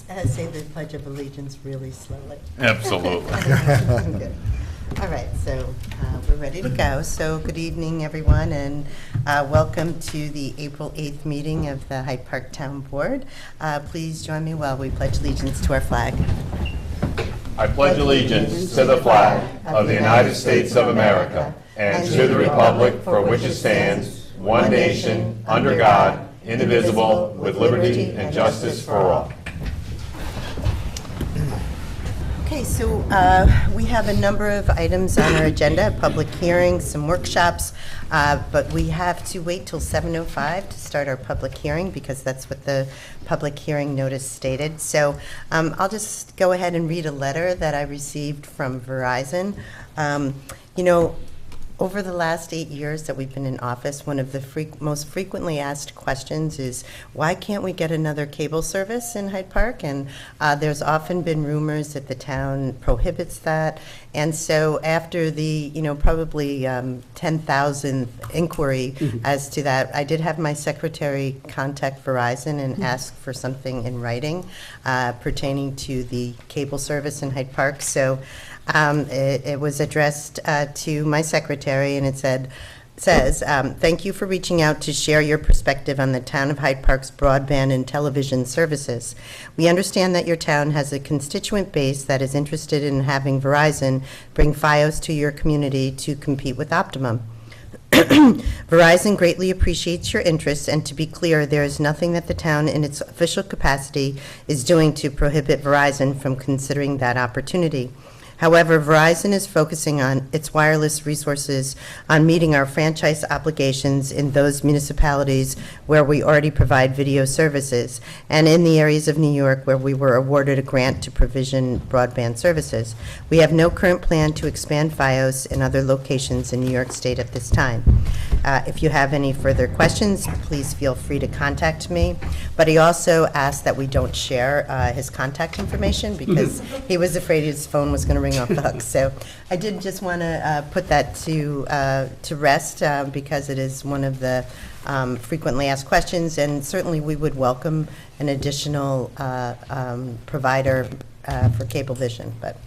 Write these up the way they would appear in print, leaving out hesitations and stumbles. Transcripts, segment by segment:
say the Pledge of Allegiance really slowly? Absolutely. Good. All right, so we're ready to go. So good evening, everyone, and welcome to the April 8th meeting of the Hyde Park Town Board. Please join me while we pledge allegiance to our flag. I pledge allegiance to the flag of the United States of America and to the republic for which it stands, one nation, under God, indivisible, with liberty and justice for all. Okay, so we have a number of items on our agenda, public hearings, some workshops, but we have to wait till 7:05 to start our public hearing because that's what the public hearing notice stated. So I'll just go ahead and read a letter that I received from Verizon. You know, over the last 8 years that we've been in office, one of the most frequently asked questions is, why can't we get another cable service in Hyde Park? And there's often been rumors that the town prohibits that. And so after the, probably 10,000th inquiry as to that, I did have my secretary contact Verizon and ask for something in writing pertaining to the cable service in Hyde Park. So it was addressed to my secretary, and it says, thank you for reaching out to share your perspective on the town of Hyde Park's broadband and television services. We understand that your town has a constituent base that is interested in having Verizon bring Fios to your community to compete with Optimum. Verizon greatly appreciates your interest, and to be clear, there is nothing that the town in its official capacity is doing to prohibit Verizon from considering that opportunity. However, Verizon is focusing on its wireless resources on meeting our franchise obligations in those municipalities where we already provide video services, and in the areas of New York where we were awarded a grant to provision broadband services. We have no current plan to expand Fios in other locations in New York State at this time. If you have any further questions, please feel free to contact me. But he also asked that we don't share his contact information because he was afraid his phone was going to ring off the hook. So I did just want to put that to rest because it is one of the frequently asked questions, and certainly we would welcome an additional provider for Cablevision. But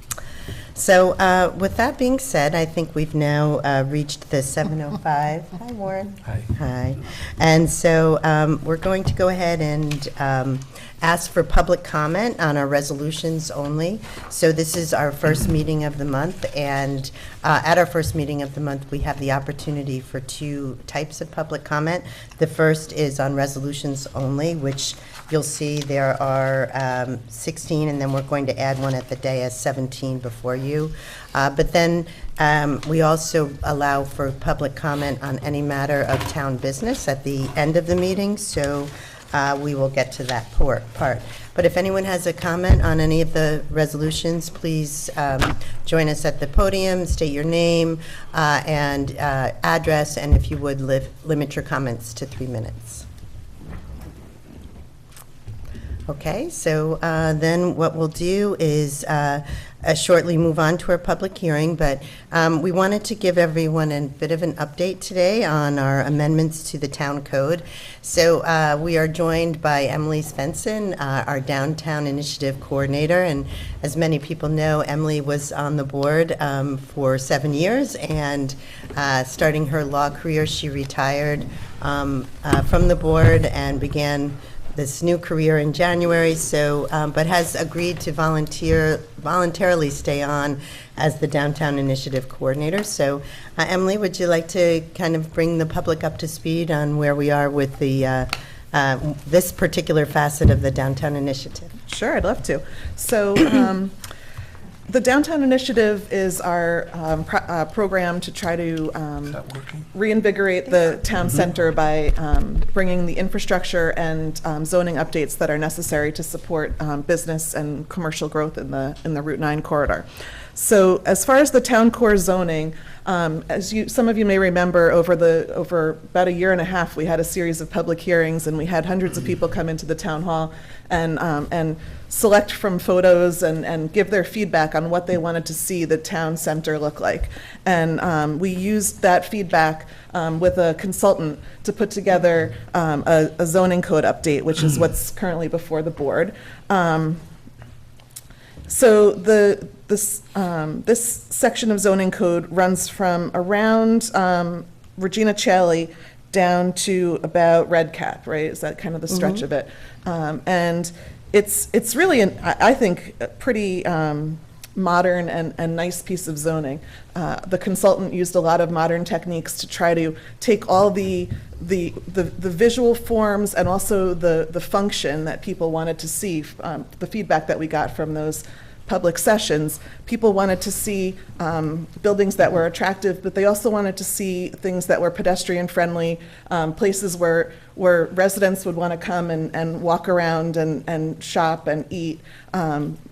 so with that being said, I think we've now reached the 7:05. Hi, Warren. Hi. Hi. And so we're going to go ahead and ask for public comment on our resolutions only. So this is our first meeting of the month, and at our first meeting of the month, we have the opportunity for two types of public comment. The first is on resolutions only, which you'll see there are 16, and then we're going to add one at the day as 17 before you. But then we also allow for public comment on any matter of town business at the end of the meeting, so we will get to that part. But if anyone has a comment on any of the resolutions, please join us at the podium, state your name and address, and if you would limit your comments to 3 minutes. Okay, so then what we'll do is shortly move on to our public hearing, but we wanted to give everyone a bit of an update today on our amendments to the town code. So we are joined by Emily Svensson, our downtown initiative coordinator, and as many people know, Emily was on the board for 7 years, and starting her law career, she retired from the board and began this new career in January, so but has agreed to voluntarily stay on as the Downtown Initiative Coordinator. So Emily, would you like to kind of bring the public up to speed on where we are with the this particular facet of the Downtown Initiative? Sure, I'd love to. So the Downtown Initiative is our program to try to reinvigorate the town center by bringing the infrastructure and zoning updates that are necessary to support business and commercial growth in the Route 9 corridor. So as far as the town core zoning, as some of you may remember, over about a year and a half, we had a series of public hearings, and we had hundreds of people come into the town hall and select from photos and give their feedback on what they wanted to see the town center look like. And we used that feedback with a consultant to put together a zoning code update, which is what's currently before the board. So this section of zoning code runs from around Regina Challey down to about Red Cap, right? Is that kind of the stretch of it? And it's really, I think, a pretty modern and nice piece of zoning. The consultant used a lot of modern techniques to try to take all the visual forms and also the function that people wanted to see, the feedback that we got from those public sessions. People wanted to see buildings that were attractive, but they also wanted to see things that were pedestrian friendly, places where residents would want to come and walk around and shop and eat,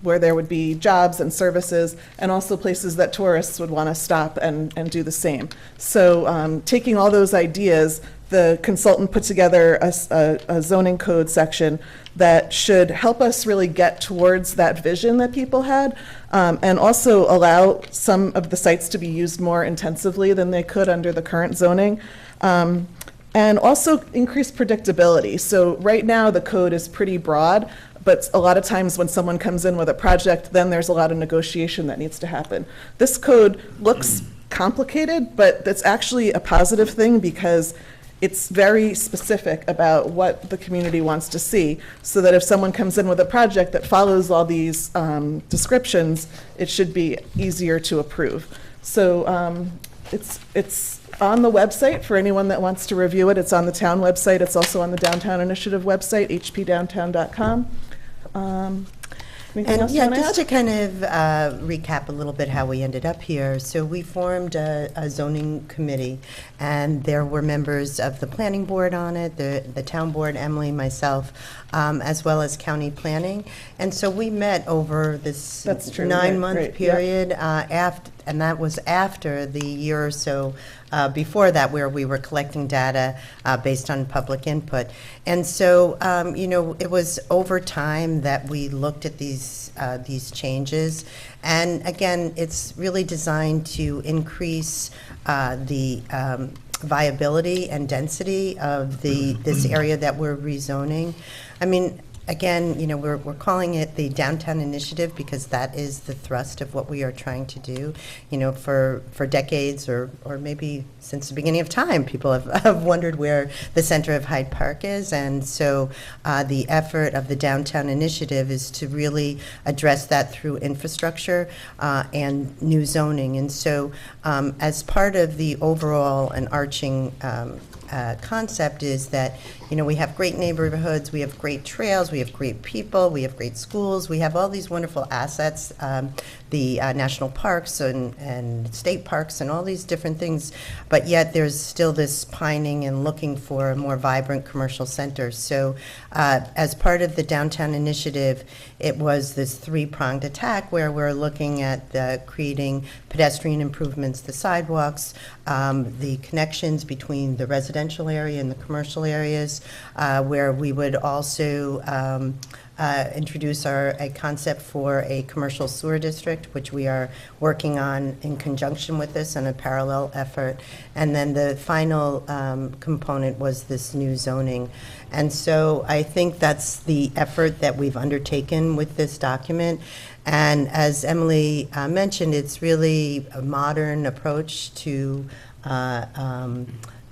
where there would be jobs and services, and also places that tourists would want to stop and do the same. So taking all those ideas, the consultant put together a zoning code section that should help us really get towards that vision that people had, and also allow some of the sites to be used more intensively than they could under the current zoning, and also increase predictability. So right now the code is pretty broad, but a lot of times when someone comes in with a project, then there's a lot of negotiation that needs to happen. This code looks complicated, but that's actually a positive thing because it's very specific about what the community wants to see, so that if someone comes in with a project that follows all these descriptions, it should be easier to approve. So it's on the website for anyone that wants to review it. It's on the town website. It's also on the Downtown Initiative website, hpdowntown.com. And yeah, just to kind of recap a little bit how we ended up here. So we formed a zoning committee, and there were members of the planning board on it, the town board, Emily, myself, as well as county planning. And so we met over this 9-month period, and that was after the year or so before that, where we were collecting data based on public input. And so, you know, it was over time that we looked at these changes. And again, it's really designed to increase the viability and density of this area that we're rezoning. I mean, again, you know, we're calling it the Downtown Initiative because that is the thrust of what we are trying to do. You know, for decades or maybe since the beginning of time, people have wondered where the center of Hyde Park is. And so the effort of the Downtown Initiative is to really address that through infrastructure and new zoning. And so as part of the overall and arching concept is that, you know, we have great neighborhoods, we have great trails, we have great people, we have great schools, we have all these wonderful assets, the national parks and state parks and all these different things, but yet there's still this pining and looking for a more vibrant commercial center. So as part of the Downtown Initiative, it was this three-pronged attack where we're looking at creating pedestrian improvements, the sidewalks, the connections between the residential area and the commercial areas, where we would also introduce a concept for a commercial sewer district, which we are working on in conjunction with this in a parallel effort. And then the final component was this new zoning. And so I think that's the effort that we've undertaken with this document. And as Emily mentioned, it's really a modern approach to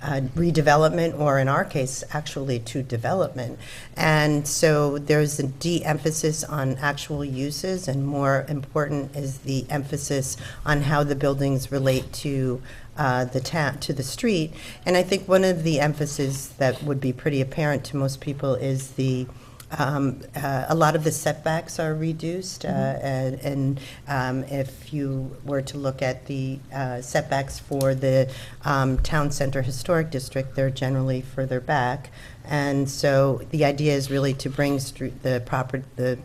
redevelopment, or in our case, actually to development. And so there's a de-emphasis on actual uses, and more important is the emphasis on how the buildings relate to the street. And I think one of the emphasis that would be pretty apparent to most people is a lot of the setbacks are reduced, and if you were to look at the setbacks for the town center historic district, they're generally further back. And so the idea is really to bring the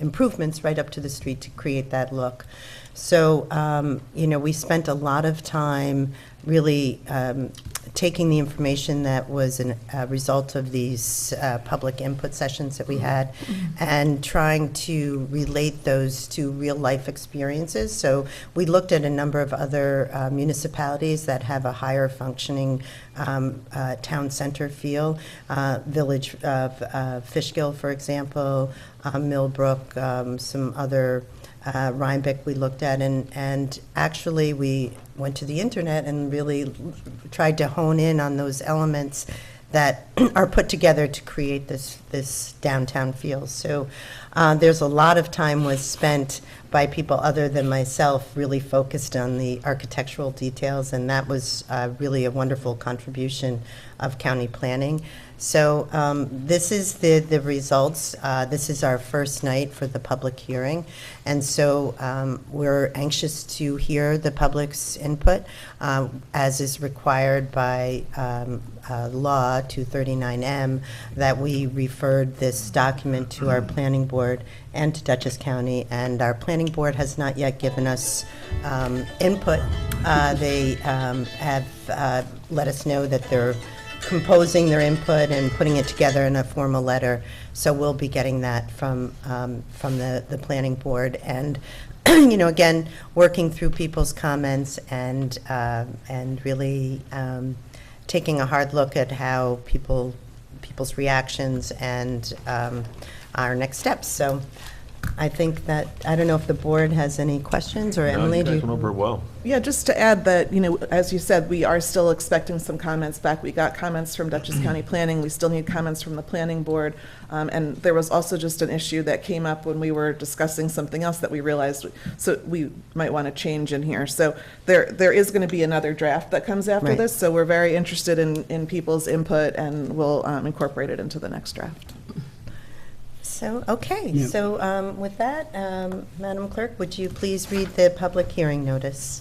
improvements right up to the street to create that look. So, you know, we spent a lot of time really taking the information that was a result of these public input sessions that we had and trying to relate those to real-life experiences. So we looked at a number of other municipalities that have a higher functioning town center feel. Village of Fishkill, for example, Millbrook, some other Rhinebeck we looked at, and actually we went to the internet and really tried to hone in on those elements that are put together to create this downtown feel. So there's a lot of time was spent by people other than myself really focused on the architectural details, and that was really a wonderful contribution of county planning. So this is the results. This is our first night for the public hearing, and so we're anxious to hear the public's input, as is required by law 239M, that we referred this document to our planning board and to Dutchess County, and our planning board has not yet given us input. They have let us know that they're composing their input and putting it together in a formal letter. So we'll be getting that from the planning board, and you know, again, working through people's comments and really taking a hard look at how people's reactions and our next steps. So I think that, I don't know if the board has any questions, or Emily, do you you? guys went over it well. Yeah, just to add that, you know, as you said, we are still expecting some comments back. We got comments from Dutchess County Planning. We still need comments from the planning board. And there was also just an issue that came up when we were discussing something else that we realized so we might want to change in here. So there is going to be another draft that comes after Right. this. So we're very interested in people's input, and we'll incorporate it into the next draft. So, okay, Yeah. so with that, Madam Clerk, would you please read the public hearing notice?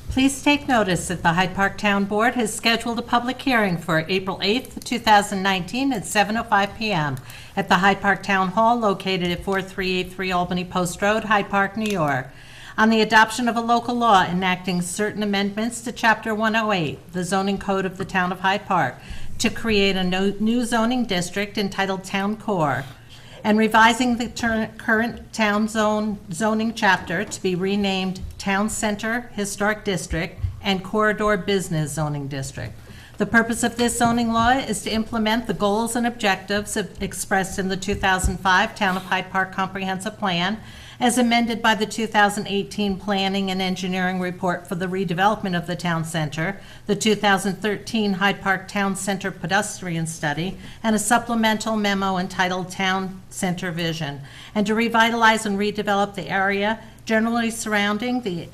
Please take notice that the Hyde Park Town Board has scheduled a public hearing for April 8th, 2019 at 7:05 p.m. at the Hyde Park Town Hall located at 4383 Albany Post Road, Hyde Park, New York, on the adoption of a local law enacting certain amendments to Chapter 108, the zoning code of the Town of Hyde Park, to create a new zoning district entitled Town Core, and revising the current town zoning chapter to be renamed Town Center Historic District and Corridor Business Zoning District. The purpose of this zoning law is to implement the goals and objectives expressed in the 2005 Town of Hyde Park Comprehensive Plan, as amended by the 2018 Planning and Engineering Report for the redevelopment of the town center, the 2013 Hyde Park Town Center Pedestrian Study, and a supplemental memo entitled Town Center Vision, and to revitalize and redevelop the area generally surrounding the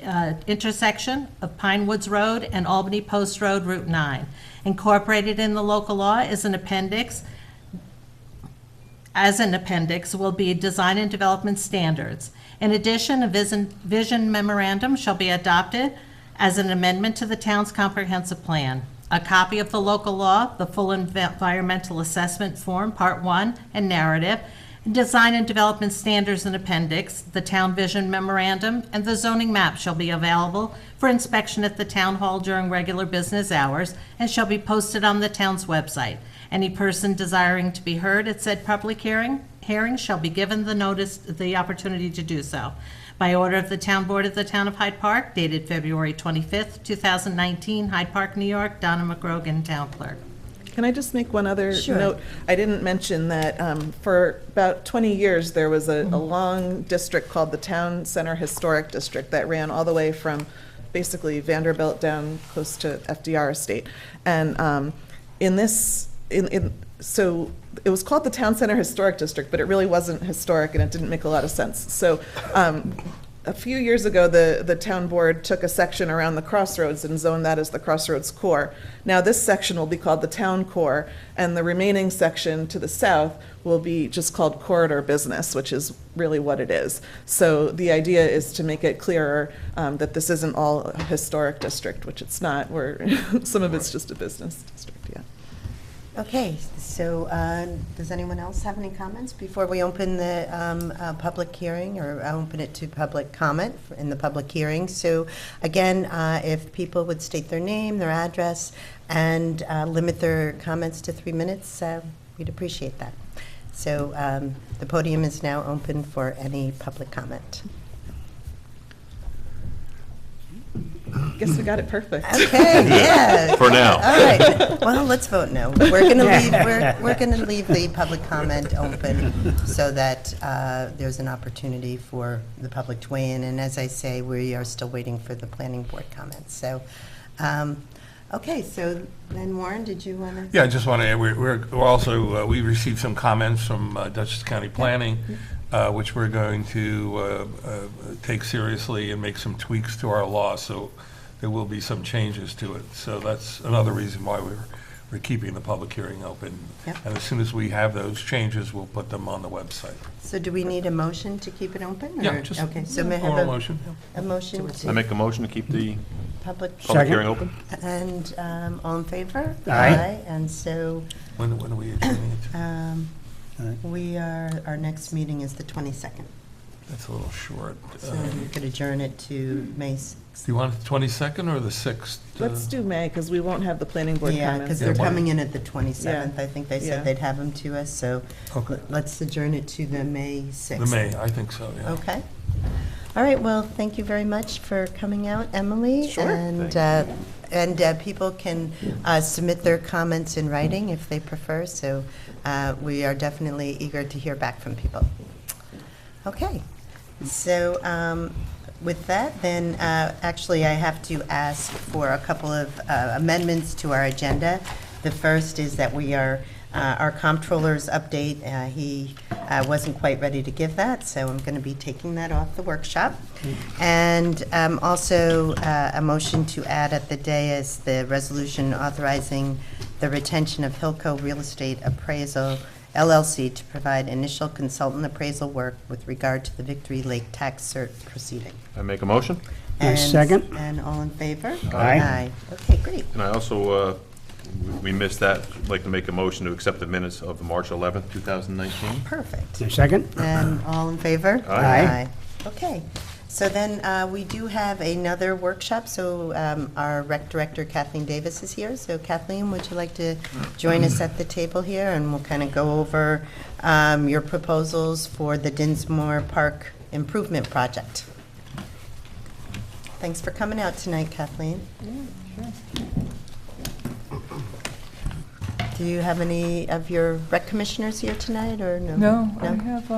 intersection of Pine Woods Road and Albany Post Road, Route 9. Incorporated in the local law is an appendix. As an appendix will be design and development standards. In addition, a vision memorandum shall be adopted as an amendment to the town's comprehensive plan. A copy of the local law, the full environmental assessment form, Part 1, and narrative, design and development standards and appendix, the town vision memorandum, and the zoning map shall be available for inspection at the town hall during regular business hours and shall be posted on the town's website. Any person desiring to be heard at said public hearing shall be given the opportunity to do so. By order of the Town Board of the Town of Hyde Park, dated February 25th, 2019, Hyde Park, New York, Donna McGrogan, Town Clerk. Can I just make one other Sure. note? I didn't mention that for about 20 years, there was a long district called the Town Center Historic District that ran all the way from basically Vanderbilt down close to FDR Estate. And so it was called the Town Center Historic District, but it really wasn't historic, and it didn't make a lot of sense. So a few years ago, the town board took a section around the crossroads and zoned that as the Crossroads Core. Now this section will be called the Town Core, and the remaining section to the south will be just called Corridor Business, which is really what it is. So the idea is to make it clearer that this isn't all a historic district, which it's not. Some of it's just a business district, yeah. Okay, so does anyone else have any comments before we open the public hearing, or open it to public comment in the public hearing? So again, if people would state their name, their address, and limit their comments to 3 minutes, we'd appreciate that. So the podium is now open for any public comment. Guess we got it perfect. Okay, yeah. For now. All right. Well, let's vote no. We're going to leave the public comment open so that there's an opportunity for the public to weigh in. And as I say, we are still waiting for the planning board comments. So, okay. So then, Warren, did you want to? Yeah, I just want to add, we're also, we received some comments from Dutchess County Planning, which we're going to take seriously and make some tweaks to our law. So there will be some changes to it. So that's another reason why we're keeping the public hearing open. Yep. And as soon as we have those changes, we'll put them on the website. So do we need a motion to keep it open? Or? Yeah, just okay. So may I oral have motion. a motion I to make a motion to keep the public public hearing open? and all in favor? Aye. And so When are we adjourning it to? our next meeting is the 22nd. That's a little short. So we could adjourn it to May 6th. Do you want it the 22nd or the 6th? Let's do May, because we won't have the planning board Yeah, comments. because they're Yeah. coming in at the 27th. Yeah. I think they Yeah. said they'd have them to us, so Okay. let's adjourn it to the May 6th. The May, I think so, yeah. Okay. All right, well, thank you very much for coming out, Emily. Sure. And people can submit their comments in writing if they prefer, so we are definitely eager to hear back from people. Okay, so with that, then actually I have to ask for a couple of amendments to our agenda. The first is that we are, our comptroller's update, he wasn't quite ready to give that, so I'm going to be taking that off the workshop. And also a motion to add at the dais the resolution authorizing the retention of Hilco Real Estate Appraisal LLC to provide initial consultant appraisal work with regard to the Victory Lake tax cert proceeding. I make a motion? I second. And all in favor? Aye. Okay, great. And I also, we missed that, I'd like to make a motion to accept the minutes of the March 11th, 2019. Perfect. I second. And all in favor? Aye. Okay, so then we do have another workshop, so our rec director Kathleen Davis is here. So Kathleen, would you like to join us at the table here, and we'll kind of go over your proposals for the Dinsmore Park Improvement Project. Thanks for coming out tonight, Kathleen. Do you have any of your rec commissioners here tonight, or no? No, I have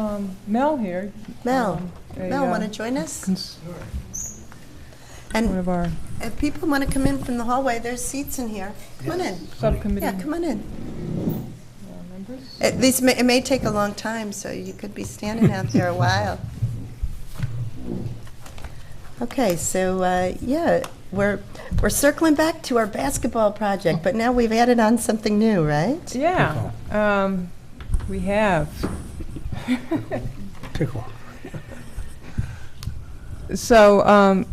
Mel here. Mel, a, Mel, want to join us? One And of our if people want to come in from the hallway, there's seats in here. Come on in. subcommittee Yeah, come on in. members. It may take a long time, so you could be standing out there a while. Okay, so, yeah, we're circling back to our basketball project, but now we've added on something new, right? Yeah, we have. Pickle. So,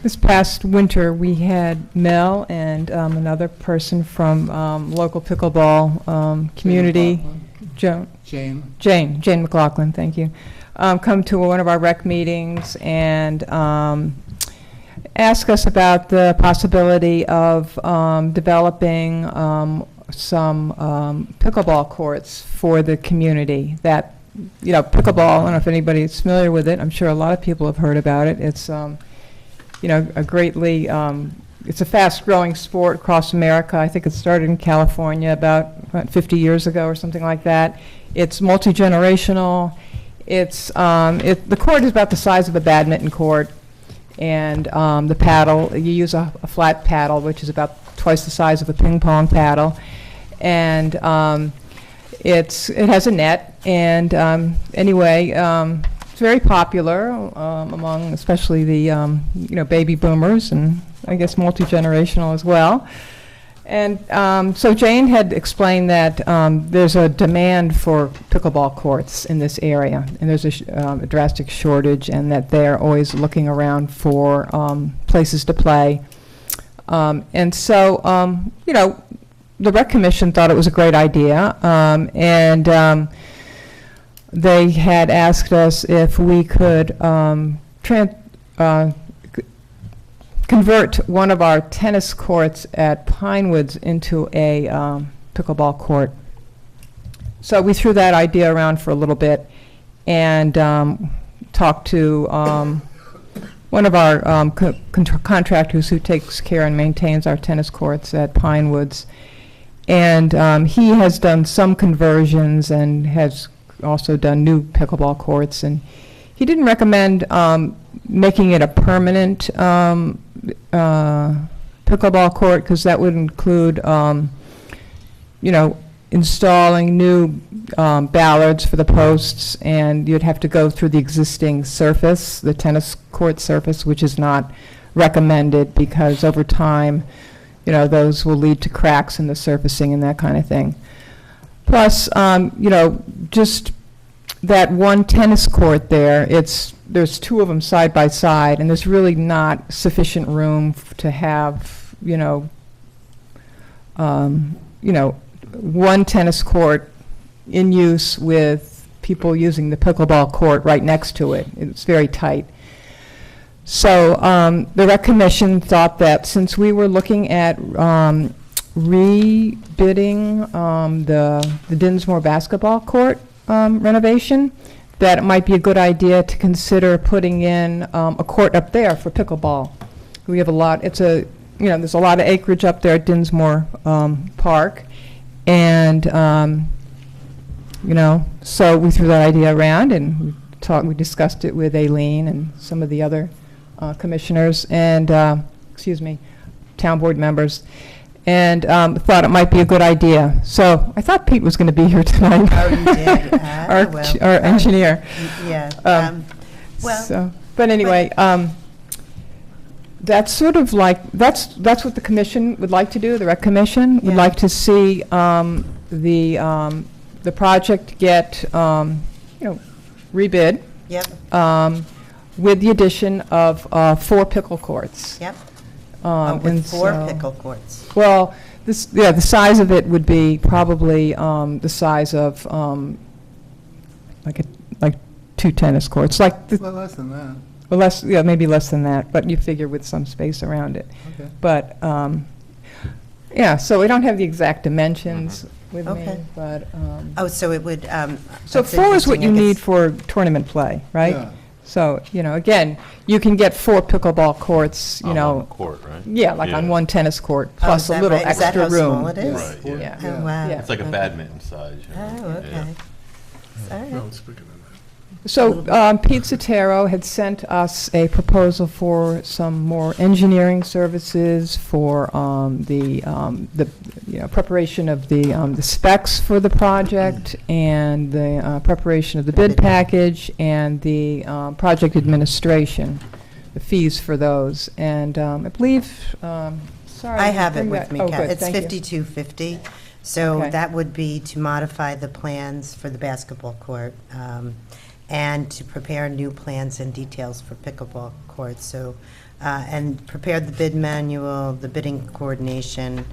this past winter, we had Mel and another person from local pickleball community. Jane McLaughlin, thank you. Come to one of our rec meetings and ask us about the possibility of developing some pickleball courts for the community. That, you know, pickleball, I don't know if anybody's familiar with it. I'm sure a lot of people have heard about it. It's, you know, a greatly, it's a fast-growing sport across America. I think it started in California about 50 years ago or something like that. It's multi-generational. It's, the court is about the size of a badminton court, and the paddle, you use a flat paddle, which is about twice the size of a ping pong paddle, and it has a net, and anyway, it's very popular among especially the you know, baby boomers, and I guess multi-generational as well. And so Jane had explained that there's a demand for pickleball courts in this area, and there's a drastic shortage, and that they're always looking around for places to play. And so, you know, the Rec Commission thought it was a great idea, and they had asked us if we could convert one of our tennis courts at Pinewoods into a pickleball court. So we threw that idea around for a little bit and talked to one of our contractors who takes care and maintains our tennis courts at Pinewoods. And he has done some conversions and has also done new pickleball courts. And he didn't recommend making it a permanent pickleball court, because that would include, installing new ballards for the posts, and you'd have to go through the existing surface, the tennis court surface, which is not recommended because over time, those will lead to cracks in the surfacing and that kind of thing. Plus, just that one tennis court there, there's two of them side by side, and there's really not sufficient room to have, one tennis court in use with people using the pickleball court right next to it. It's very tight. So the Rec Commission thought that since we were looking at rebidding the Dinsmore basketball court renovation, that it might be a good idea to consider putting in a court up there for pickleball. We have a lot, there's a lot of acreage up there at Dinsmore Park. And, so we threw that idea around and we discussed it with Aileen and some of the other commissioners and, town board members, and thought it might be a good idea. So I thought Pete was going to be here tonight. Oh, you did? Our engineer. Yeah. But anyway, that's sort of like, that's what the commission would like to do. The Rec Commission would Yeah. like to see the project get, rebid Yep, with the addition of 4 pickle courts. yep. And With 4 so- pickle courts. Well, the size of it would be probably the size of like 2 tennis courts, like Well, less than that. well, maybe less than that, but you figure with some space around it. Okay. But, so we don't have the exact dimensions with me, Okay. but, Oh, so it would, so that's 4 is what interesting, you I need guess. for tournament play, right? Yeah. So, again, you can get 4 pickleball courts, On one court, right? yeah, like on Yeah. one tennis court, Oh, plus is a that little right? Is that extra how room. small it is? Right, yeah. Yeah. Oh, wow. Yeah. It's like a Okay. badminton size. Oh, okay. All right. So Pete Sotero had sent us a proposal for some more engineering services for the preparation of the specs for the project and the preparation of the bid package and the project administration, the fees for those. And I believe, sorry. I have it bring with that- me, oh, Kat. good, It's thank you. 5250. So Okay. that would be to modify the plans for the basketball court and to prepare new plans and details for pickleball courts. So, and prepare the bid manual, the bidding coordination,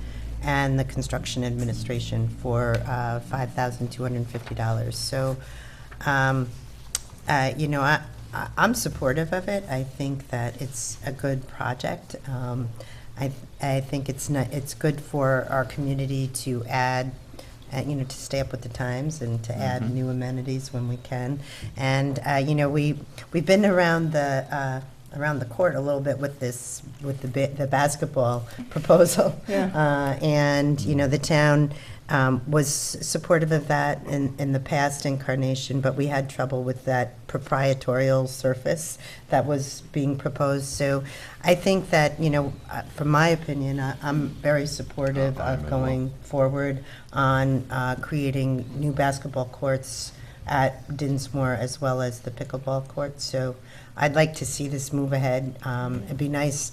and the construction administration for $5,250. So, I'm supportive of it. I think that it's a good project. I think it's good for our community to add, to stay up with the times and to add new amenities when we can. And we've been around the court a little bit with the basketball proposal. Yeah. And the town was supportive of that in the past incarnation, but we had trouble with that proprietorial surface that was being proposed. So I think that, from my opinion, I'm very supportive of going forward on creating new basketball courts at Dinsmore as well as the pickleball court. So I'd like to see this move ahead. It'd be nice,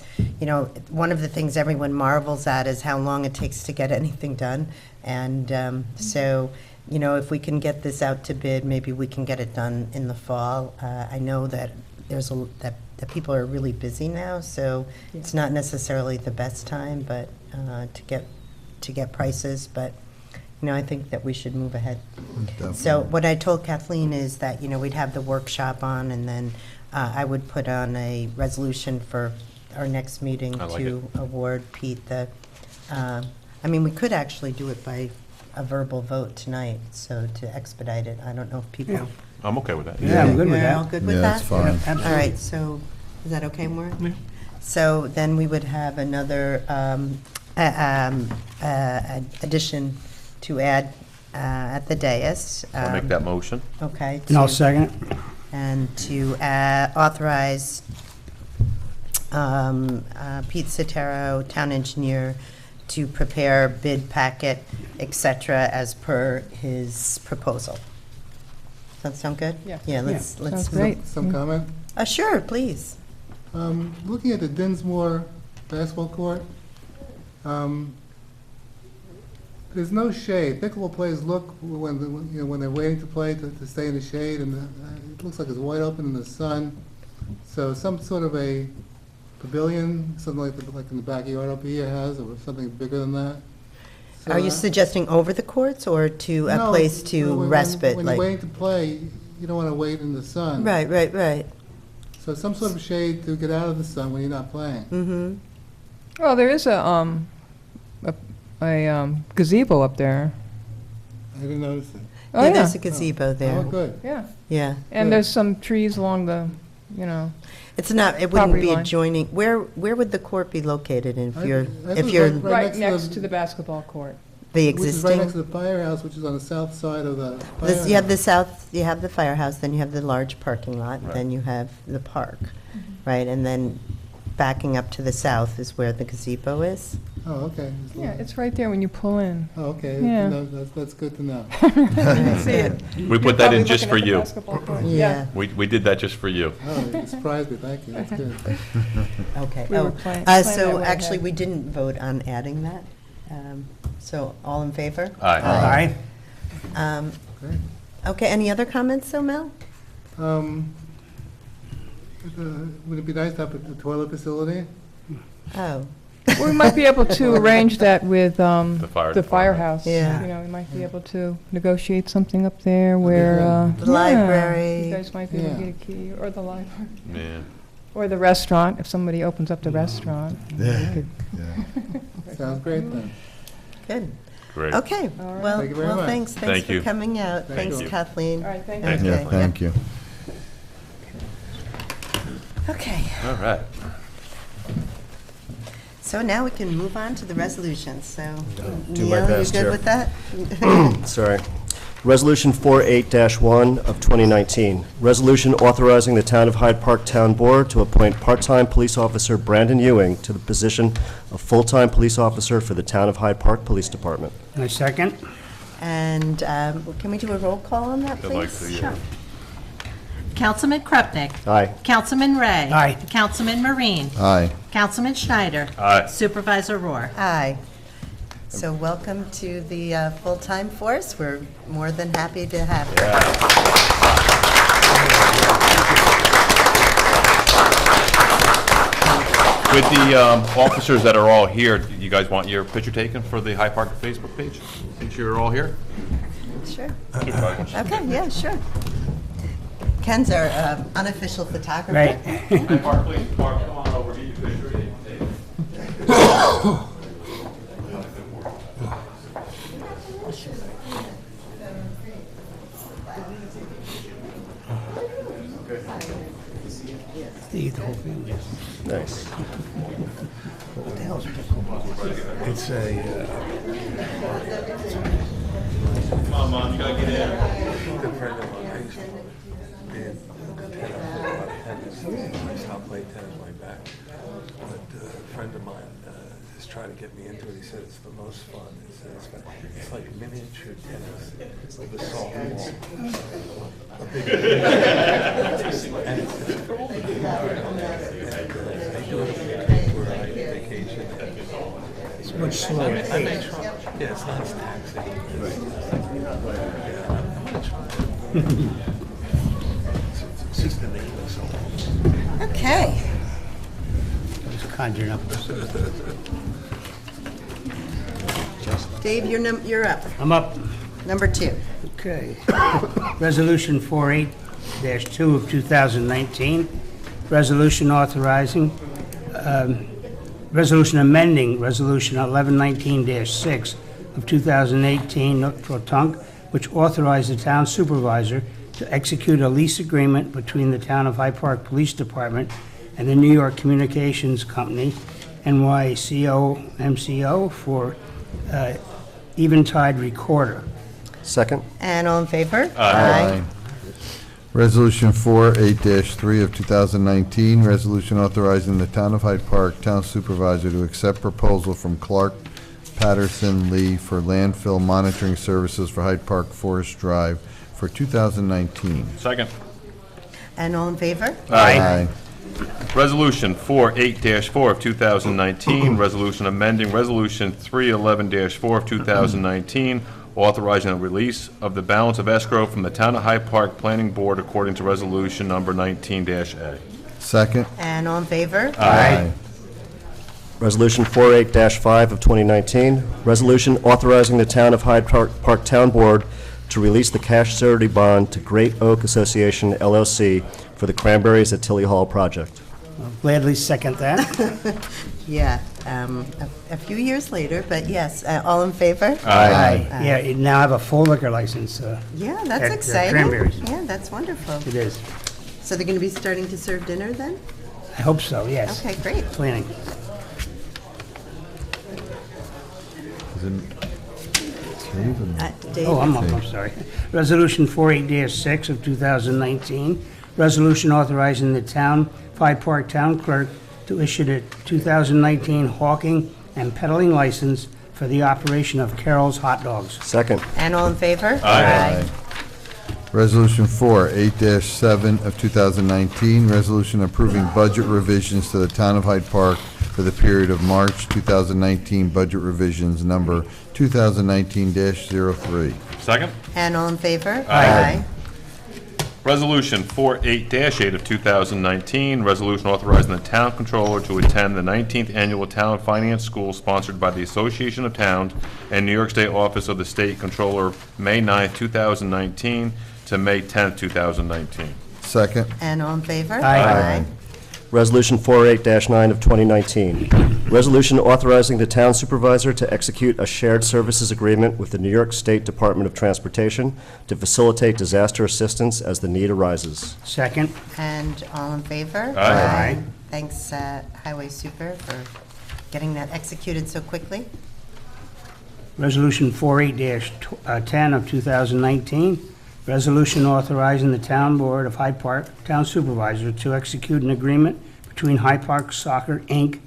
one of the things everyone marvels at is how long it takes to get anything done. And so, if we can get this out to bid, maybe we can get it done in the fall. I know that that people are really busy now, so it's not necessarily the best time, but to get to get prices, but, I think that we should move ahead. So what I told Kathleen is that, we'd have the workshop on, and then I would put on a resolution for our next meeting I like to award Pete we could actually do it by a verbal vote tonight, so to expedite it. I don't know if people. I'm okay with that. Yeah, I'm good with You're all that. good with Yeah, that? that's fine. Absolutely. All right, so is that okay, Maureen? So then we would have another addition to add at the dais. I'll make that motion. Okay. And I'll to- second it. And to authorize Pete Sotero, town engineer, to prepare bid packet, et cetera, as per his proposal. Does that sound good? Yeah. Yeah, let's. Sounds great. Some comment? Sure, please. Looking at the DINSMORE basketball court, there's no shade. Pickleball players look when they're waiting to play to stay in the shade, and it looks like it's wide open in the sun. So some sort of a pavilion, something like in the backyard up here has, or something bigger than that. So Are you suggesting over the courts or to a no, place to when- respite? When you're waiting to play, you don't want to wait in the sun. Right. So some sort of shade to get out of the sun when you're not playing. Mm-hmm. Well, there is a gazebo up there. I didn't notice it. Oh, Yeah, yeah, there's a gazebo there. Oh, good. yeah. Yeah. And Good. there's some trees along the, It wouldn't Property be line. adjoining, where would the court be located if I- you're, I thought if it was you're Right right next to next to the basketball court. the Which is right next to existing? the firehouse, which is on the south side of the You have the firehouse. you have the firehouse, then you have the large parking lot, Right. then you have the park, right? And then backing up to the south is where the gazebo is? Oh, okay. Yeah, it's right there when you pull in. Oh, okay. Yeah. No, that's good to know. See it. We put that in just for you. Yeah, We did that just for you. Oh, you surprised me, thank you, that's good. okay. We were Oh, planning that so way actually, ahead. we didn't vote on adding that. So all in favor? Aye. Aye. Great. Okay, any other comments, though, Mel? Would it be nice to have a toilet facility? Oh, We might be able to arrange that with The fire the department. firehouse. Yeah. We might be able to negotiate something up there where. The yeah, library. You guys might be able to Yeah. get a key, or the library, Yeah. or the restaurant, if somebody opens up the restaurant. Yeah. We could- Sounds great then. good. Great. Okay, All right. well, Thank you very much. thanks Thank for you. coming out. Thank Thanks, you. Kathleen. All right, thank Thank you. you. Yeah, thank you. Okay, All right. so now we can move on to the resolutions, so. do my Neil, best you here. good with that? Sorry. Resolution 48-1 of 2019. Resolution authorizing the Town of Hyde Park Town Board to appoint part-time police officer Brandon Ewing to the position of full-time police officer for the Town of Hyde Park Police Department. And I second. And can we do a roll call on that, I'd like please? to, yeah. Councilman Krupnik. Aye. Councilman Ray. Aye. Councilman Marine. Aye. Councilman Schneider. Aye. Supervisor Rohr. Aye. So welcome to the full-time force. We're more than happy to have you. With the officers that are all here, do you guys want your picture taken for the Hyde Park Facebook page, since you're all here? Sure. Okay, yeah, sure. Ken's our unofficial photographer. Right. Hyde Park Police Department, come on over, get your picture taken. You get the whole thing. Nice. It's a, Come on, Mom, you gotta get in. good friend of mine, and I stopped playing tennis way back. But a friend of mine is trying to get me into it. He said it's the most fun. He says it's like miniature tennis with a soft ball. And it's for all the people. And they do it where I vacation. It's much slower. I may try. Yeah, it's not as taxing. Yeah, I'm gonna try. It's just the name is so. Okay. It's conjuring up. Dave, you're up. I'm up. Number 2. Okay. Resolution 48-2 of 2019, resolution authorizing, resolution amending Resolution 1119-6 of 2018, NUNC pro TUNC, which authorized the town supervisor to execute a lease agreement between the Town of Hyde Park Police Department and the New York Communications Company, NYCOMCO, for Eventide Recorder. Second. And all in favor? Aye. Resolution 48-3 of 2019, resolution authorizing the Town of Hyde Park Town Supervisor to accept proposal from Clark Patterson Lee for landfill monitoring services for Hyde Park Forest Drive for 2019. Second. And all in favor? Aye. Resolution 48-4 of 2019, resolution amending Resolution 311-4 of 2019, authorizing a release of the balance of escrow from the Town of Hyde Park Planning Board according to Resolution Number 19-A. Second. And all in favor? Aye. Resolution 48-5 of 2019, resolution authorizing the Town of Hyde Park Town Board to release the cash surety bond to Great Oak Association LLC for the Cranberries at Tilly Hall project. I'll gladly second that. Yeah, a few years later, but yes, all in favor? Aye. Yeah, you now have a full liquor license. Yeah, that's At, exciting. Cranberries. Yeah, that's wonderful. It is. So they're going to be starting to serve dinner then? I hope so, yes. Okay, great. Planning. Dave? Oh, I'm sorry. Resolution 48-6 of 2019, resolution authorizing the town, Hyde Park Town Clerk to issue the 2019 hawking and peddling license for the operation of Carol's Hot Dogs. Second. And all in favor? Aye. Resolution 48-7 of 2019, resolution approving budget revisions to the Town of Hyde Park for the period of March 2019, budget revisions number 2019-03. Second. And all in favor? Aye. Resolution 48-8 of 2019, resolution authorizing the town controller to attend the 19th Annual Town Finance School sponsored by the Association of Towns and New York State Office of the State Controller, May 9th, 2019 to May 10th, 2019. Second. And all in favor? Aye. Resolution 48-9 of 2019, resolution authorizing the town supervisor to execute a shared services agreement with the New York State Department of Transportation to facilitate disaster assistance as the need arises. Second. And all in favor? Aye. Thanks, Highway Super, for getting that executed so quickly. Resolution 48-10 of 2019, resolution authorizing the Town Board of Hyde Park Town Supervisor to execute an agreement between Hyde Park Soccer, Inc.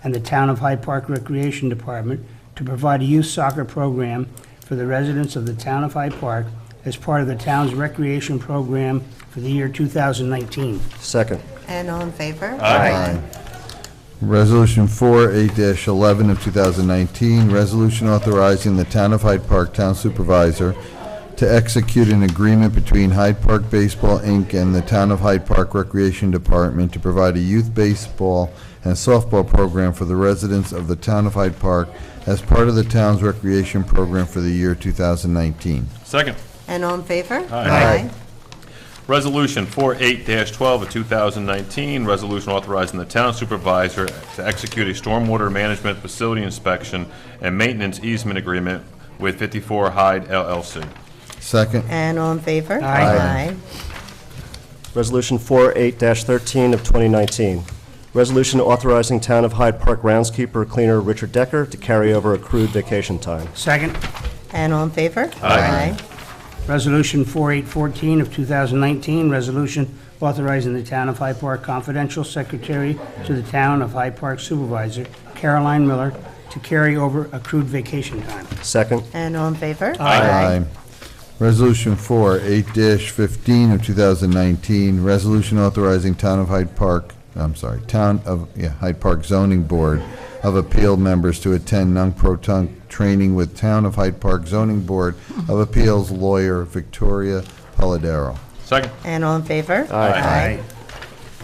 and the Town of Hyde Park Recreation Department to provide a youth soccer program for the residents of the Town of Hyde Park as part of the town's recreation program for the year 2019. Second. And all in favor? Aye. Resolution 48-11 of 2019, resolution authorizing the Town of Hyde Park Town Supervisor to execute an agreement between Hyde Park Baseball, Inc. and the Town of Hyde Park Recreation Department to provide a youth baseball and softball program for the residents of the Town of Hyde Park as part of the town's recreation program for the year 2019. Second. And all in favor? Aye. Resolution 48-12 of 2019, resolution authorizing the town supervisor to execute a stormwater management facility inspection and maintenance easement agreement with 54 Hyde LLC. Second. And all in favor? Aye. Resolution 48-13 of 2019, resolution authorizing Town of Hyde Park groundskeeper cleaner Richard Decker to carry over accrued vacation time. Second. And all in favor? Aye. Resolution 48-14 of 2019, resolution authorizing the Town of Hyde Park confidential secretary to the Town of Hyde Park supervisor, Caroline Miller, to carry over accrued vacation time. Second. And all in favor? Aye. Resolution 48-15 of 2019, resolution authorizing Town of Hyde Park Zoning Board of Appeal members to attend NUNC pro TUNC training with Town of Hyde Park Zoning Board of Appeals lawyer Victoria Polidoro. Second. And all in favor? Aye.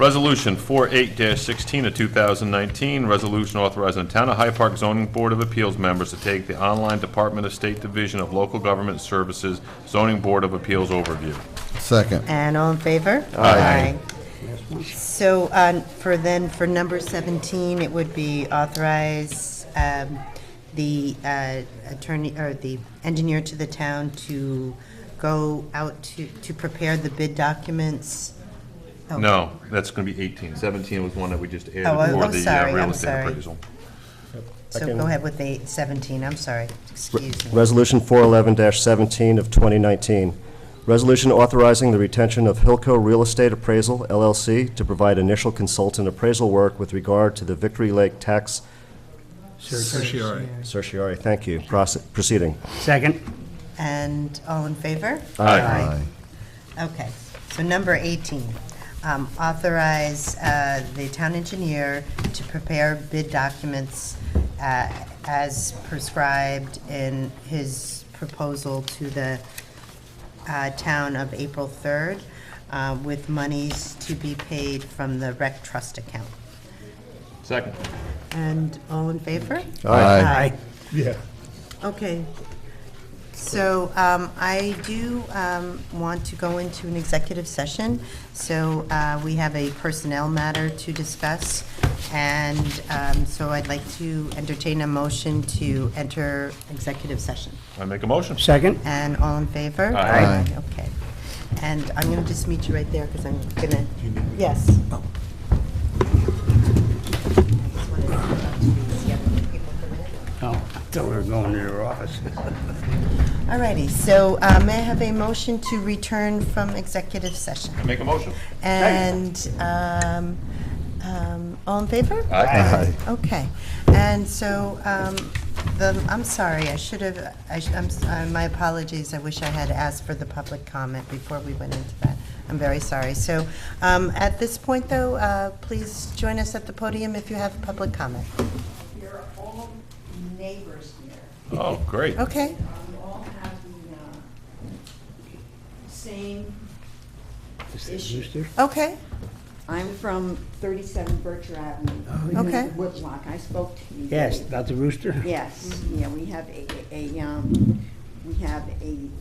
Resolution 48-16 of 2019, resolution authorizing the Town of Hyde Park Zoning Board of Appeals members to take the online Department of State Division of Local Government Services Zoning Board of Appeals overview. Second. And all in favor? Aye. So for number 17, it would be authorize the attorney, or the engineer to the town to go out to prepare the bid documents. Oh. No, that's going to be 18. 17 was one that we just added Oh, for I'm the sorry, real I'm estate sorry. appraisal. So go ahead with the 17, I'm sorry, excuse me. Resolution 411-17 of 2019. Resolution authorizing the retention of Hilco Real Estate Appraisal, LLC, to provide initial consultant appraisal work with regard to the Victory Lake tax certiorari, thank you, proceeding. Second. And all in favor? Aye. Okay, so number 18, authorize the town engineer to prepare bid documents as prescribed in his proposal to the town of April 3rd, with monies to be paid from the rec trust account. Second. And all in favor? Aye. Yeah. Okay. So I do want to go into an executive session. So we have a personnel matter to discuss. And so I'd like to entertain a motion to enter executive session. I make a motion. Second. And all in favor? Aye. Okay. And I'm going to just meet you right there because I'm going to, yes. Oh, I thought we were going to their office. All righty, so may I have a motion to return from executive session? I make a motion. And all in favor? Aye. Okay, and so, I'm sorry, I should have, my apologies, I wish I had asked for the public comment before we went into that. I'm very sorry. So, at this point, though, please join us at the podium if you have public comment. You're all neighbors here. Oh, great. Okay, We all have the same issue. okay, I'm from 37 Bircher Avenue. okay. Woodblock. I spoke to you. Yes, about the rooster? Yes, yeah, we have a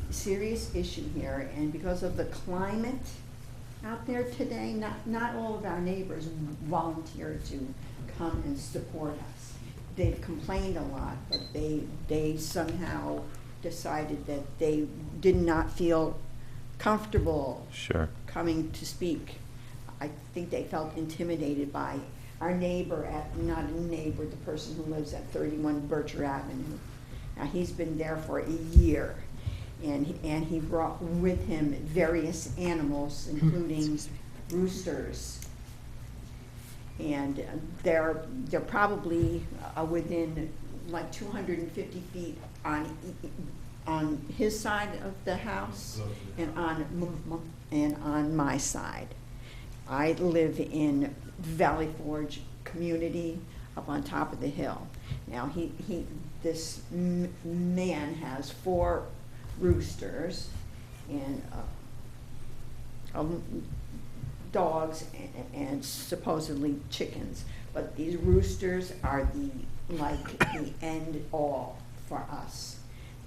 serious issue here, and because of the climate out there today, not all of our neighbors volunteered to come and support us. They've complained a lot, but they somehow decided that they did not feel comfortable Sure. coming to speak. I think they felt intimidated by our neighbor, not a neighbor, the person who lives at 31 Bircher Avenue. Now, he's been there for a year, and he brought with him various animals, including roosters. And they're probably within like 250 feet on his side of the house and on my side. I live in Valley Forge community up on top of the hill. Now this man has 4 roosters and dogs and supposedly chickens, but these roosters are the end all for us.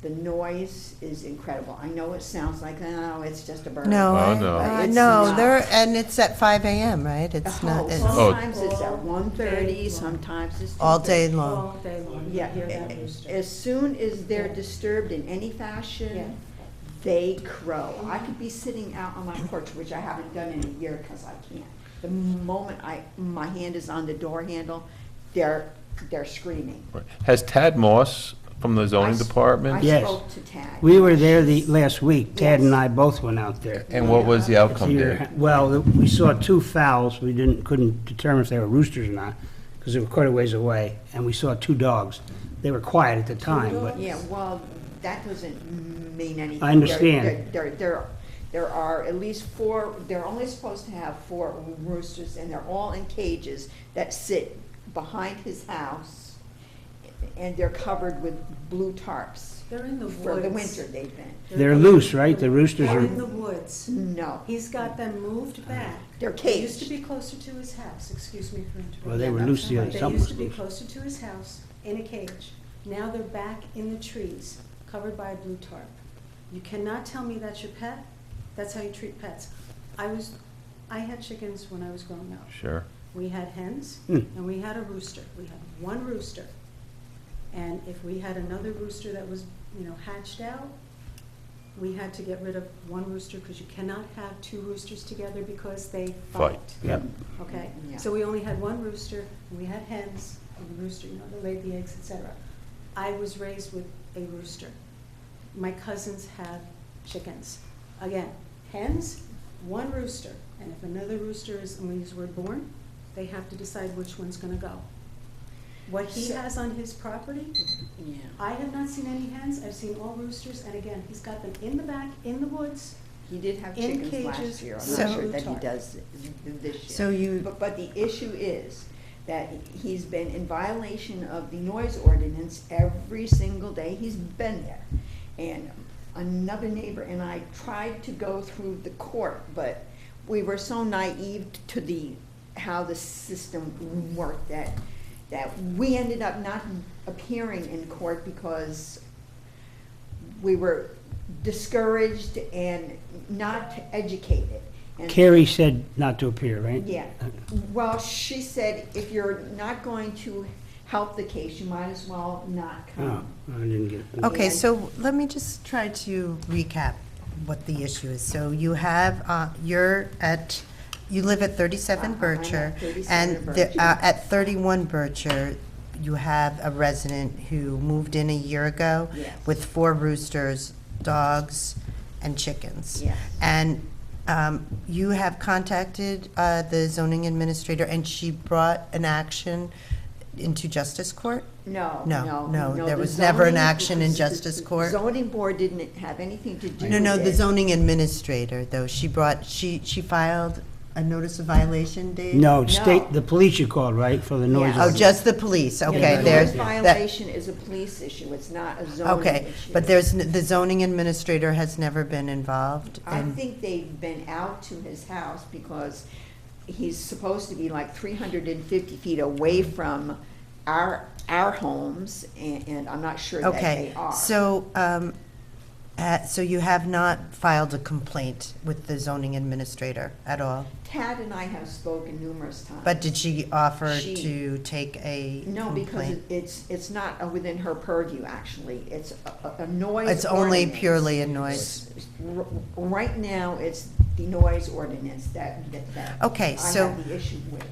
The noise is incredible. I know it sounds like, oh, it's just a bird. No, Oh, no. It's no, not. and it's at 5 a.m., right? It's not, it's Sometimes it's at 1:30, sometimes it's 2:30. all day long. All day long. Yeah, as soon as they're disturbed in any fashion, they crow. I could be sitting out on my porch, which I haven't done in a year because I can't. The moment my hand is on the door handle, they're screaming. Right. Has Tad Moss from the zoning department? I Yes. spoke to Tad. We were there last week. Tad and Yes. I both went out there. And what was the outcome there? Well, we saw 2 fowls. We couldn't determine if they were roosters or not, because they were quite a ways away. And we saw 2 dogs. They were quiet at the time, but Yeah, well, that doesn't mean anything. I understand. There are at least 4, they're only supposed to have 4 roosters, and they're all in cages that sit behind his house, and they're covered with blue tarps. They're in the woods. For the winter they've been. they're loose, right? The roosters They're in the are, woods. No. He's got them moved back. They're They used to caged. be closer to his house, excuse me for interrupting. Well, they were loose the other, They something used was to be loose. closer to his house, in a cage. Now they're back in the trees, covered by a blue tarp. You cannot tell me that's your pet. That's how you treat pets. I had chickens when I was growing up. Sure. We had hens, Hmm. and we had a rooster. We had one rooster. And if we had another rooster that was, hatched out, we had to get rid of one rooster, because you cannot have two roosters together because they Fight. fight. Yep. Okay? Yeah. So we only had one rooster, and we had hens, and the rooster, they laid the eggs, etc. I was raised with a rooster. My cousins have chickens. Again, hens, one rooster, and if another rooster is, I'm gonna use the word born, they have to decide which one's gonna go. What he has on his property, Yeah. I have not seen any hens, I've seen all roosters, and again, he's got them in the back, in the woods. He did have In chickens last cages. year. I'm So- not sure that he does this year. So you, But the issue is that he's been in violation of the noise ordinance every single day he's been there. And another neighbor and I tried to go through the court, but we were so naive to how the system worked that we ended up not appearing in court because we were discouraged and not educated. And Carrie said not to appear, right? yeah, well, she said, if you're not going to help the case, you might as well not Oh, come. I didn't get it. okay, And- so let me just try to recap what the issue is. So you have, you live at 37 I'm Bircher. at 37 And Bircher. at 31 Bircher, you have a resident who moved in a year ago Yes. with 4 roosters, dogs, and chickens. Yes. And you have contacted the zoning administrator, and she brought an action into justice court? No, No, no. no, there the was never an zoning- action in the justice court? Zoning board didn't have anything to do with No, it. no, the zoning administrator, though, she filed a notice of violation, Dave? No, No. the police you called, right, for the noise? Yeah. Oh, ordinance? just the police, okay, Yeah, the there's, noise that, violation is a police issue, it's not a zoning issue. okay, but the zoning administrator has never been involved? I in- think they've been out to his house because he's supposed to be like 350 feet away from our homes, and I'm not sure that Okay, they are. so you have not filed a complaint with the zoning administrator at all? Tad and I have spoken numerous times. But did she offer She- to take a No, because complaint? it's not within her purview, actually. It's a noise It's only ordinance. purely a noise. Right now, it's the noise ordinance that Okay, I so- have the issue with.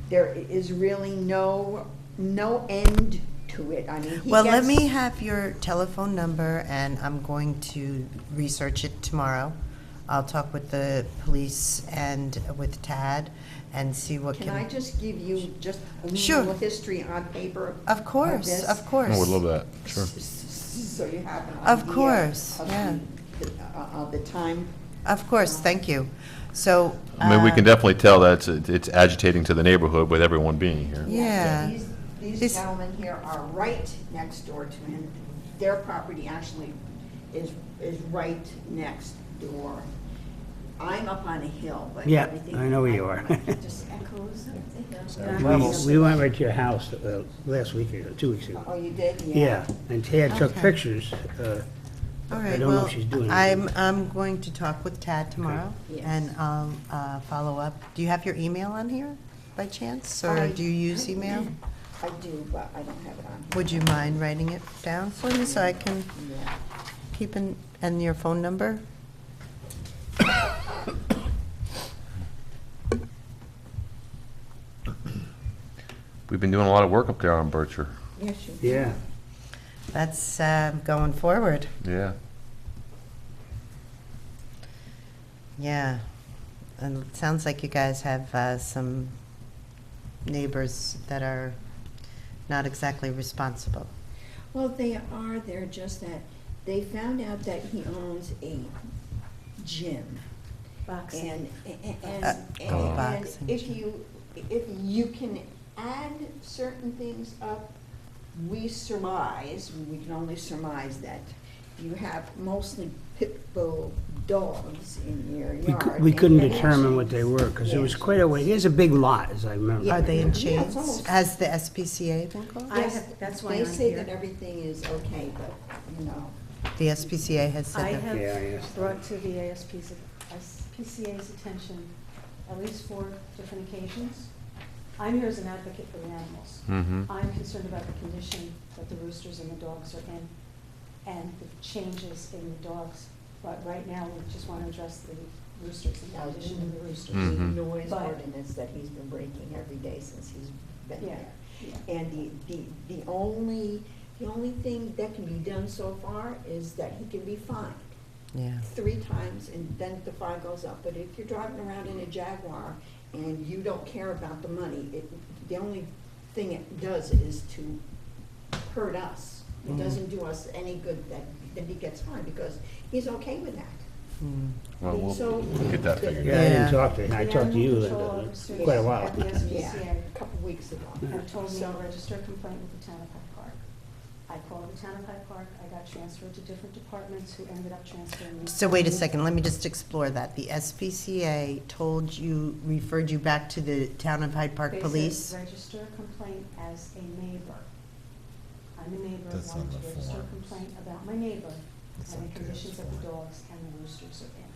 There is really no end to it. I mean, he Well, let gets- me have your telephone number, and I'm going to research it tomorrow. I'll talk with the police and with Tad and see what Can I just give you just a Sure. little history on paper? Of course, this? of course. I would love that, sure. So you have an Of idea course, of yeah. of the time. Of course, thank you. So. I mean, we can definitely tell that it's agitating to the neighborhood with everyone being here. Yeah. These This- gentlemen here are right next door to him. Their property actually is right next door. I'm up on a hill, but Yeah, everything. I know where you are. It just echoes. We went right to your house last week, or 2 weeks ago. Oh, you did? Yeah, and Tad took Okay. pictures. All I right, don't know well, if she's doing I'm anything. going to talk with Tad tomorrow, Yes. and I'll follow up. Do you have your email on here, by chance, or I- do you use email? I do, but I don't have it on. Would you mind writing it down for me so I can Yeah. keep in, and your phone number? We've been doing a lot of work up there on Bircher. Yes, you. Yeah. That's going forward. Yeah. Yeah. And it sounds like you guys have some neighbors that are not exactly responsible. Well, they are, they're just that, they found out that he owns a gym. Boxing. And boxing if you can add certain things up, we can only surmise that you have mostly pit bull dogs in your yard. We couldn't and determine what they were, because it was quite a way, there's a big lot, as I remember. Yeah. Are they in Yeah, it's chains? almost- Has the SPCA been called? That's why They I'm say that here. everything is okay, but, you know, The SPCA has I said that. Yeah, have yes. brought to the SPCA's attention at least 4 different occasions. I'm here as an advocate for the animals. I'm concerned about the condition that the roosters and the dogs are in and the changes in the dogs. But right now, we just want to address the roosters and the condition of the roosters. the noise But- ordinance that he's been breaking every day since he's been Yeah, there. yeah. And the only thing that can be done so far is that he can be fined Yeah. 3 times, and then the fine goes up. But if you're driving around in a Jaguar and you don't care about the money, the only thing it does is to hurt us. It doesn't do us any good that he gets fined, because he's okay with that. Well, So- we'll get that figured Yeah, out. I didn't Yeah. talk to him, I The talked to you, animal control Linda, officers quite a while. at the Yeah, SPCA a couple weeks ago. have told me to So- register a complaint with the town of Hyde Park. I called the town of Hyde Park, I got transferred to different departments who ended up transferring me. So wait a second, let me just explore that. The SPCA told you, referred you back to the Town of Hyde Park They Police? said register a complaint as a neighbor. I'm a neighbor, I That's on wanted to the register a forms. complaint about my neighbor It's and on the conditions that the form. dogs and the roosters are in.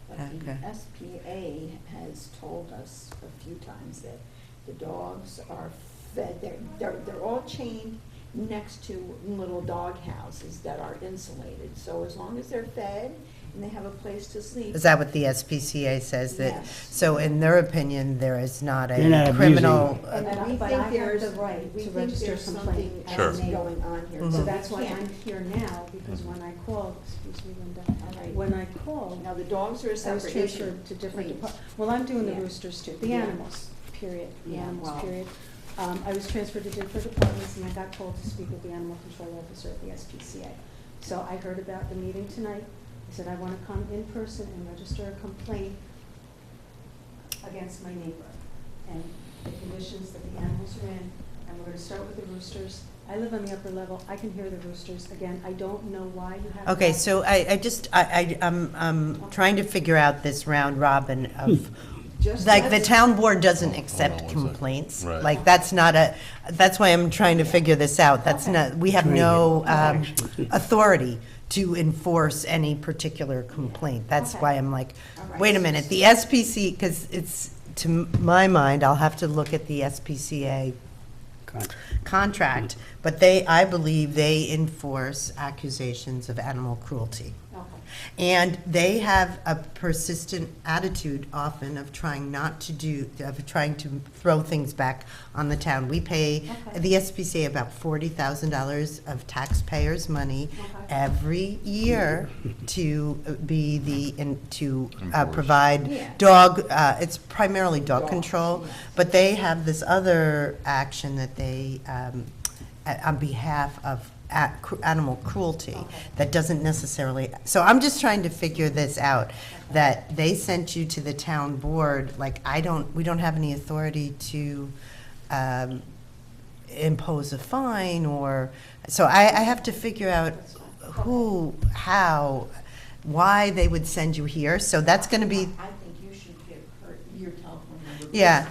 But the Okay. SPA has told us a few times that the dogs are fed, they're all chained next to little dog houses that are insulated. So as long as they're fed and they have a place to sleep. Is that what the SPCA says? That Yes. So in their opinion, there is not They're not a abusing criminal... And But we but think I have there's, the right we to think register a there's complaint something as Sure. a else neighbor. going on here. Mhm. So but that's we why can't. I'm here now, because when I called, excuse me, Linda, All right. when I called, Now, the dogs are a I was separate issue. transferred to different Please. departments. Well, I'm doing the Yeah. roosters too, the Yeah. animals, period, the Yeah, animals, well. period. I was transferred to different departments, and I got told to speak with the animal control officer at the SPCA. So I heard about the meeting tonight. I said, I want to come in person and register a complaint against my neighbor and the conditions that the animals are in. And we're going to start with the roosters. I live on the upper level. I can hear the roosters. Again, I don't know why you have. Okay, that. so I'm trying to figure out this round robin of, Just like, the let's- town board doesn't on accept one second. complaints. Right. Like, that's why I'm trying to figure this out. That's not, we have no authority to enforce any particular complaint. That's Okay. why I'm like, All right. wait a minute, the SPC, because it's, to my mind, I'll have to look at the SPCA contract, but I believe they enforce accusations of animal cruelty. Okay. And they have a persistent attitude often of trying to throw things back on the town. We pay Okay. the SPCA about $40,000 of taxpayers' money Okay. every year to Enforce. provide Yeah. dog, it's primarily dog Dogs, control, yes. but they have this other action that they, on behalf of animal cruelty, that doesn't necessarily, so I'm just trying to figure this out, that they sent you to the town board, like, we don't have any authority to impose a fine, or, so I have to figure out who, how, why they would send you here, so that's gonna be, I think you should give her your telephone number. Yeah.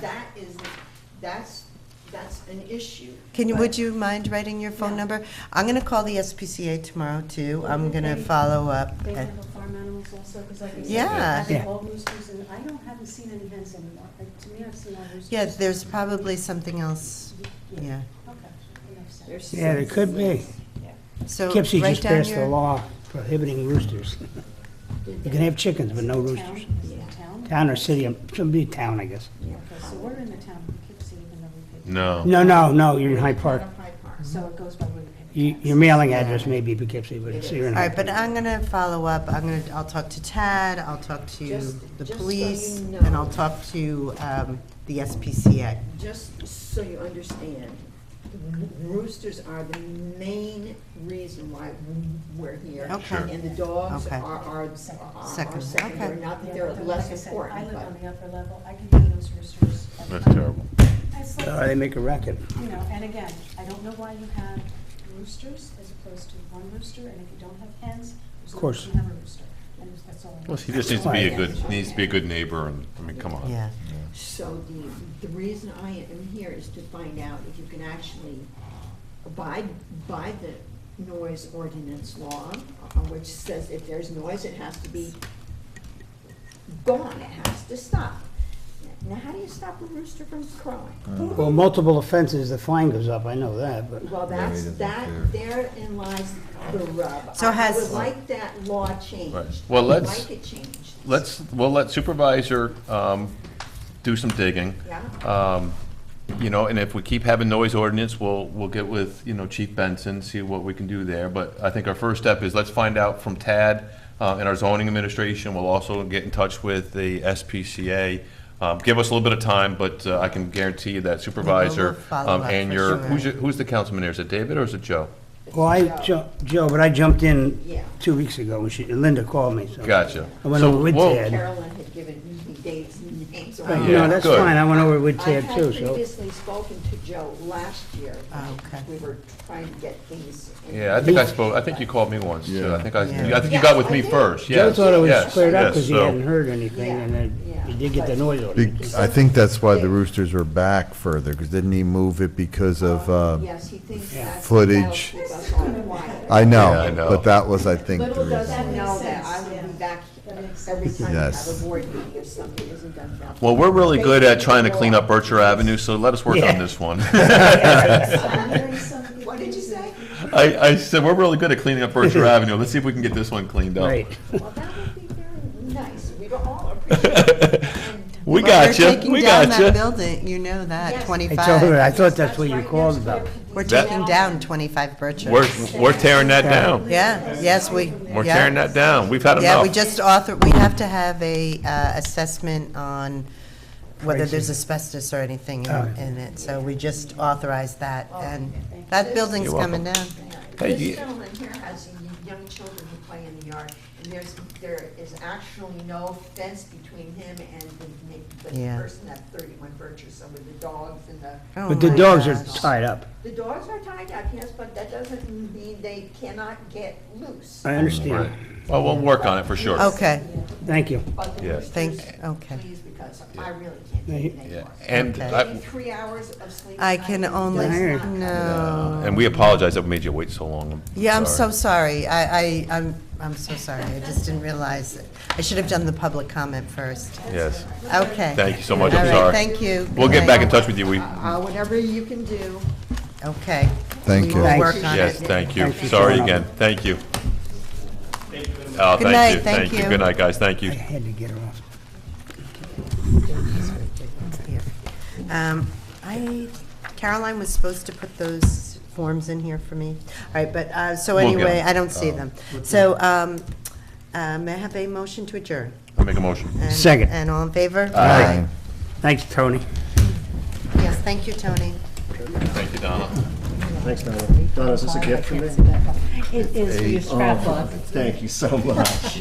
Because that's an issue. would you mind writing your phone Yeah. number? I'm gonna call the SPCA tomorrow, too. Well, I'm gonna they- follow up. They handle farm animals also, because like I said, Yeah. having Yeah. all roosters, and haven't seen any hens anymore. Like, to me, I've seen all roosters. Yeah, there's probably something else, yeah. Okay, enough said. There's Yeah, there could be. So Poughkeepsie write just down passed a your, law prohibiting roosters. You can have chickens, but no Town? roosters. Is it the town? Town or city, should be town, I guess. Okay, so we're in the town of Poughkeepsie, even though we pay. No. No, you're in Hyde Park. So it goes by where you pay. Your mailing address may be Poughkeepsie, but it's you're in all right, Hyde but Park. I'm gonna follow up. I'll talk to Tad, I'll talk to Just- the just so police, you know. and I'll talk to the SPCA. Just so you understand, roosters are the main reason why we're here. Okay. Sure. And the dogs Okay. are Second, secondary, okay. not that Yeah, they're but less like I said, important, I live but. on the upper level, I can hear those roosters. That's terrible. It's like, They make a racket. you know, and again, I don't know why you have roosters as opposed to one rooster, and if you don't have hens, there's no course. reason to have a rooster. And that's all. Well, he just needs to be a good neighbor, and, I mean, come on. Yeah. So the reason I am here is to find out if you can actually abide by the noise ordinance law, which says if there's noise, it has to be gone, it has to stop. Now, how do you stop a rooster from crowing? Well, multiple offenses, the fine goes up, I know that, but. Well, therein lies the rub. So I would like that law changed. Right. Well, I'd let's- like it changed. We'll let Supervisor do some digging. Yeah. You know, and if we keep having noise ordinance, we'll get with, you know, Chief Benson, see what we can do there. But I think our first step is let's find out from TAD and our zoning administration. We'll also get in touch with the SPCA. Give us a little bit of time, but I can guarantee you that Supervisor follow up and for sure. who's the councilman there? Is it David or is it Joe? Well, Joe, but I jumped in Yeah. 2 weeks ago when Linda called me, so. Gotcha. I went So over with we'll- Ted. Carolyn had given me dates and names. Right, Yeah, no, that's good. fine, I went over with I Ted had too, so. previously spoken to Joe last year. Oh, okay. We were trying to get things. Yeah, I think you called me once, too. Yeah. I think Yeah. you got with me Yes, I did. first, Joe yes. thought it was yes, cleared up yes, because he so- hadn't heard anything, and then he did get the noise ordinance. I think that's why the roosters were back further, because didn't he move it because of, Yes, he thinks that. footage. that'll keep us all quiet. I Yeah, I know, know. but that was, I think, the Little does reason. he know that I will be back every time we Yes. have a board meeting if something isn't done about. Well, we're really good at trying to clean up Berkshire Avenue, so let us work on this one. What did you say? I said, we're really good at cleaning up Berkshire Avenue. Let's see if we can get this one cleaned up. Right. Well, that would be very nice. We don't all appreciate it. We Well, got we're you, taking we down got that you. building, you know that, Yes. I 25. told her, I thought that's what you right called next to about. it. We're That- taking down 25 Berkshire. We're tearing that down. Yeah, yes, we. We're yeah. tearing that down. We've had Yeah, we enough. just we have to have a assessment on whether there's asbestos or anything in it. So we just authorized that, and that building's You're welcome. coming down. Hey, This you- gentleman here has young children who play in the yard, and there is actually no fence between him and the Yeah. person at 31 Bircher, so with the dogs and the. Oh But the my dogs are gosh. tied up. The dogs are tied up, yes, but that doesn't mean they cannot get loose. I understand. Right. Well, we'll work on it for sure. Okay, Thank you. But the Yes. roosters, okay. please, because I really can't take it Yeah. anymore. And, Okay. Maybe 3 hours of sleep. I a can night only, does not no. and we apologize that we made you wait so long. Yeah, I'm so sorry. I'm so sorry. I just didn't realize it. I should have done the public comment first. Yes. Okay. Thank you so much. I'm All right, sorry. thank you. We'll get back in touch with you. Whatever you can do. Okay. Thank We you. will work on Yes, it. thank you. Thanks for Sorry showing up. again. Thank you. Oh, Good night, thank thank you. you. Good night, guys. Thank I you. had to get her off. Caroline was supposed to put those forms in here for me. All right, but, so We'll get anyway, them. I don't see them. So, may I have a motion to adjourn? I'll make a motion. And- Second. And all in favor? Aye. Thanks, Tony. Yes, thank you, Tony. Thank you, Donna. Thanks, Donna. Donna, is this a gift for me? It is for your scrapbook. Thank you so much.